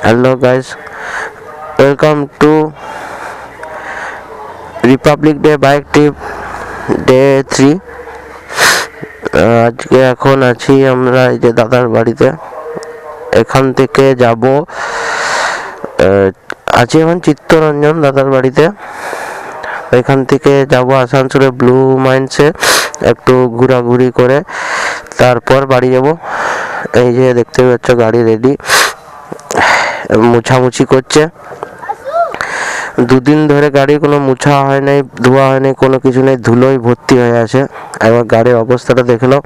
Hello guys, welcome to Republic Day bike trip day 3. আজকে এখন আছি আমরা এই যে দাদার বাড়িতে। এখান থেকে যাব, আছি এখন চিত্তরঞ্জন দাদার বাড়িতে। এখান থেকে যাব আসানসোলে ব্লু মাইন্সে একটু ঘোরাঘুরি করে তারপর বাড়ি যাব। এই যে দেখতে পাচ্ছ গাড়ি রেডি, মুছামুছি করছে। দুদিন ধরে গাড়ি কোনো মুছা হয় নাই, ধোয়া হয় নাই, কোনো কিছু নেই, ধুলোই ভর্তি হয়ে আছে। একবার গাড়ির অবস্থাটা দেখে নাও।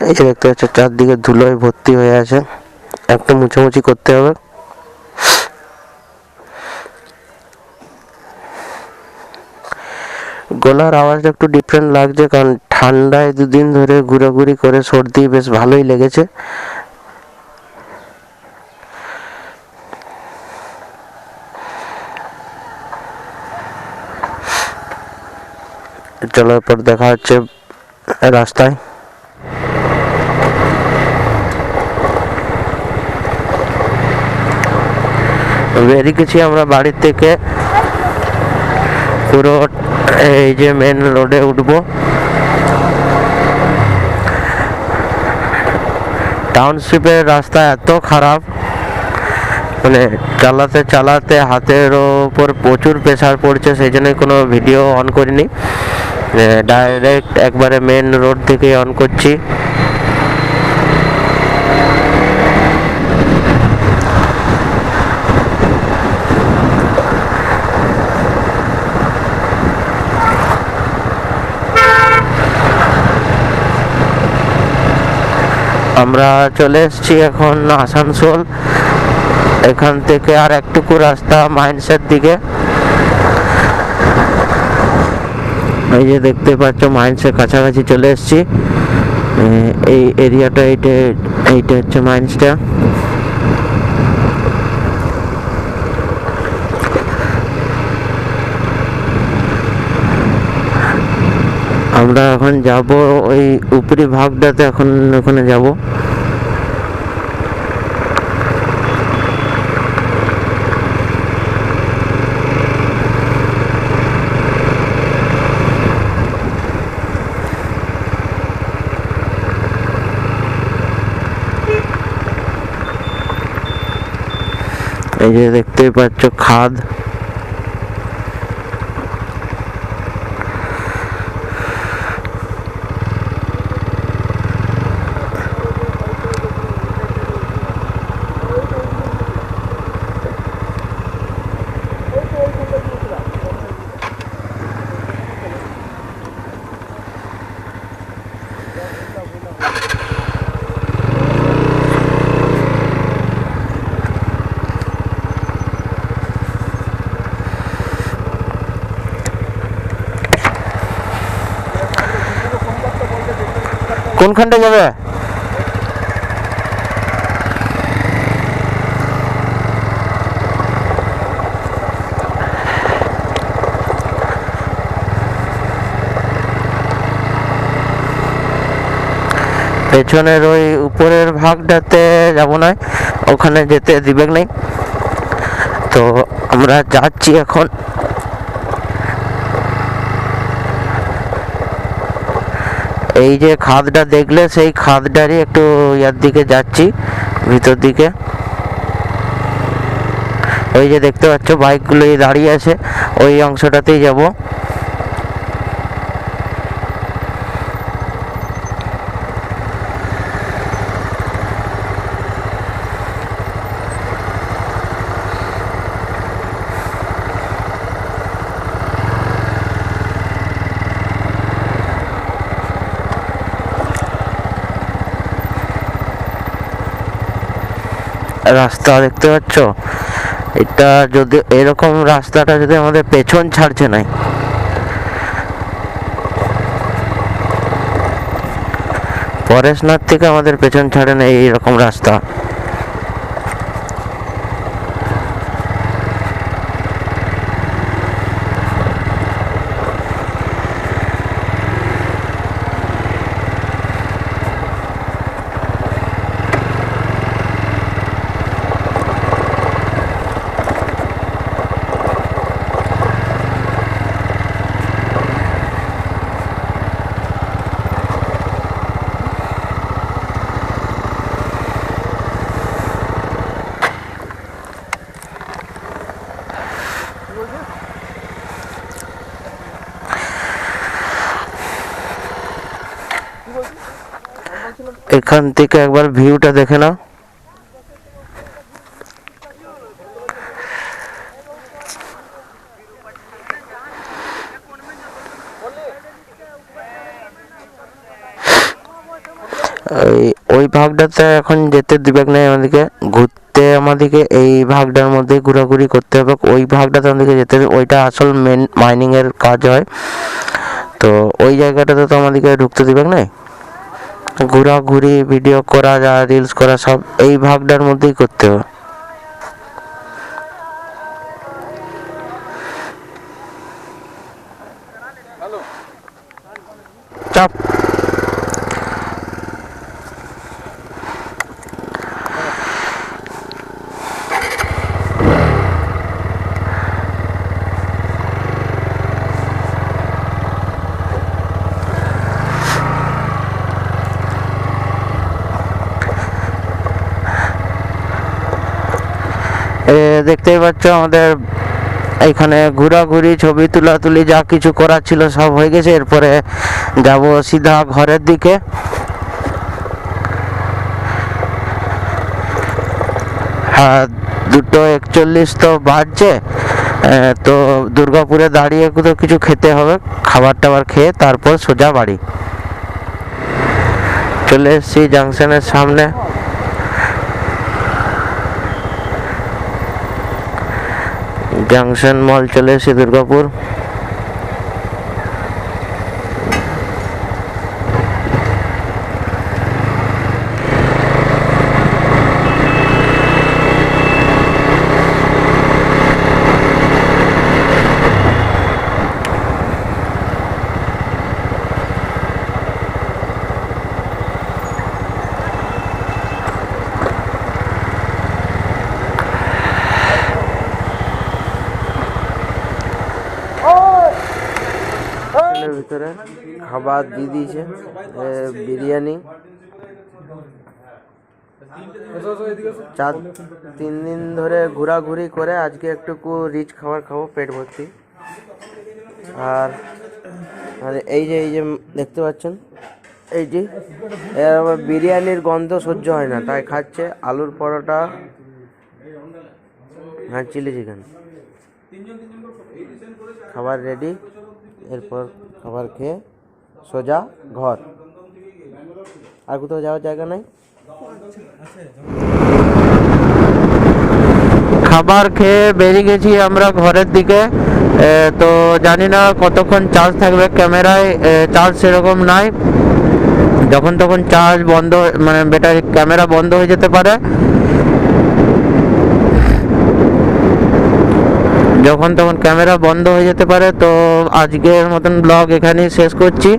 এই যে দেখতে পাচ্ছ চারদিকে ধুলোয় ভর্তি হয়ে আছে, একটু মুছামুছি করতে হবে। গলার আওয়াজটা একটু ডিফারেন্ট লাগছে, কারণ ঠান্ডায় দুদিন ধরে ঘোরাঘুরি করে সর্দি বেশ ভালোই লেগেছে। চলো এরপর দেখা হচ্ছে রাস্তায়। বেরিয়ে গেছি আমরা বাড়ির থেকে, পুরো এই যে মেন রোডে উঠবো। টাউনশিপের রাস্তা এত খারাপ, মানে চালাতে চালাতে হাতের ওপর প্রচুর প্রেসার পড়ছে, সেই জন্যই কোনো ভিডিও অন করিনি। ডাইরেক্ট একবারে মেন রোড থেকে অন করছি। আমরা চলে এসেছি এখন আসানসোল। এখান থেকে আর একটুকু রাস্তা মাইন্সের দিকে। এই যে দেখতে পাচ্ছ মাইন্সের কাছাকাছি চলে এসেছি। এই এরিয়াটা এইটা হচ্ছে মাইন্সটা। আমরা এখন যাব ওই উপরি ভাগটাতে, এখন ওখানে যাব। এই যে দেখতে পাচ্ছ খাদ। কোনখানটা যাবে? পেছনের ওই উপরের ভাগটাতে যাব না, ওখানে যেতে দিবে নাই। তো আমরা যাচ্ছি এখন। এই যে খাদটা দেখলে, সেই খাদটারই একটু ইয়ার দিকে যাচ্ছি, ভিতর দিকে। ওই যে দেখতে পাচ্ছ বাইকগুলো দাঁড়িয়ে আছে, ওই অংশটাতেই যাব। রাস্তা দেখতে পাচ্ছ, এটা যদি এরকম রাস্তাটা যদি আমাদের পেছন ছাড়ছে নাই, পরেশনাথ থেকে আমাদের পেছন ছাড়ে না এইরকম রাস্তা। এখান থেকে একবার ভিউটা দেখে নাও। ওই ভাগটাতে এখন যেতে দিবে না আমাদেরকে, ঘুরতে আমাদেরকে এই ভাগটার মধ্যে ঘোরাঘুরি করতে হবে। ওই ভাগটাতে আমাদেরকে যেতে হবে, ওইটা আসল মেন মাইনিং এর কাজ হয়। তো ওই জায়গাটাতে তো আমাদেরকে ঢুকতে দিবে না। ঘোরাঘুরি ভিডিও করা যা রিলস করা সব এই ভাগটার মধ্যেই করতে হবে। চাপ দেখতেই পাচ্ছ আমাদের এইখানে ঘোরাঘুরি ছবি তুলাতুলি যা কিছু করার ছিল সব হয়ে গেছে। এরপরে যাব সিধা ঘরের দিকে। হ্যাঁ 2:41 তো বাজছে। তো দুর্গাপুরে দাঁড়িয়ে কোথাও কিছু খেতে হবে, খাবার টাবার খেয়ে তারপর সোজা বাড়ি। চলে এসেছি জাংশনের সামনে। জাংশন মল চলে এসেছি দুর্গাপুর। ভিতরে খাবার দিয়ে দিয়েছে, বিরিয়ানি। 3 দিন ধরে ঘোরাঘুরি করে আজকে একটুকু রিচ খাবার খাবো, পেট ভর্তি। আর এই যে দেখতে পাচ্ছেন, এই যে আবার বিরিয়ানির গন্ধ সহ্য হয় না, তাই খাচ্ছে আলুর পরোটা, হ্যাঁ চিলি চিকেন। খাবার রেডি, এরপর খাবার খেয়ে সোজা ঘর, আর কোথাও যাওয়ার জায়গা নাই। খাবার খেয়ে বেরিয়ে গেছি আমরা ঘরের দিকে। তো জানি না কতক্ষণ চার্জ থাকবে, ক্যামেরায় চার্জ সেরকম নাই। যখন তখন চার্জ বন্ধ, মানে ব্যাটারি ক্যামেরা বন্ধ হয়ে যেতে পারে। যখন তখন ক্যামেরা বন্ধ হয়ে যেতে পারে। তো আজকের মতন ব্লগ এখানেই শেষ করছি,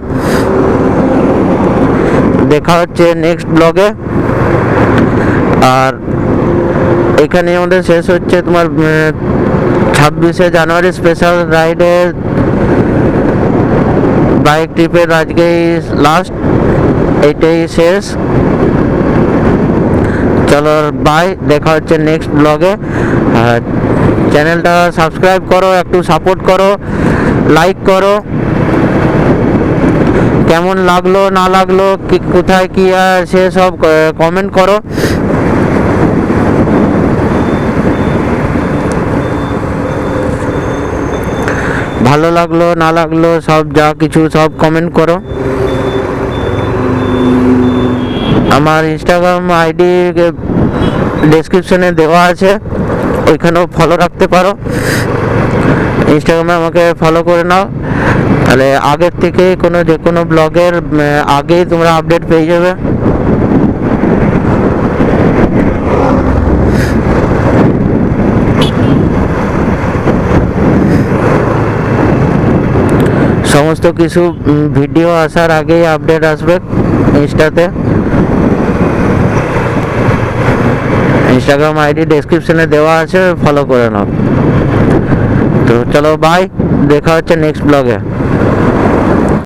দেখা হচ্ছে নেক্সট ব্লগে। আর এখানে আমাদের শেষ হচ্ছে তোমার 26শে জানুয়ারি স্পেশাল রাইডের বাইক ট্রিপের আজকেই লাস্ট, এইটাই শেষ। চলো বাই, দেখা হচ্ছে নেক্সট ব্লগে। চ্যানেলটা সাবস্ক্রাইব করো, একটু সাপোর্ট করো, লাইক করো। কেমন লাগলো না লাগলো, কি কোথায় কি সে সব কমেন্ট করো। ভালো লাগলো না লাগলো সব যা কিছু সব কমেন্ট করো। আমার ইনস্টাগ্রাম আইডি ডেসক্রিপশনে দেওয়া আছে, ওইখানেও ফলো রাখতে পারো। ইনস্টাগ্রামে আমাকে ফলো করে নাও, তাহলে আগের থেকে যে কোনো ব্লগের আগেই তোমরা আপডেট পেয়ে যাবে। সমস্ত কিছু ভিডিও আসার আগেই আপডেট আসবে ইনস্টাতে। ইনস্টাগ্রাম আইডি ডেসক্রিপশনে দেওয়া আছে, ফলো করে নাও। তো চলো বাই, দেখা হচ্ছে নেক্সট ব্লগে।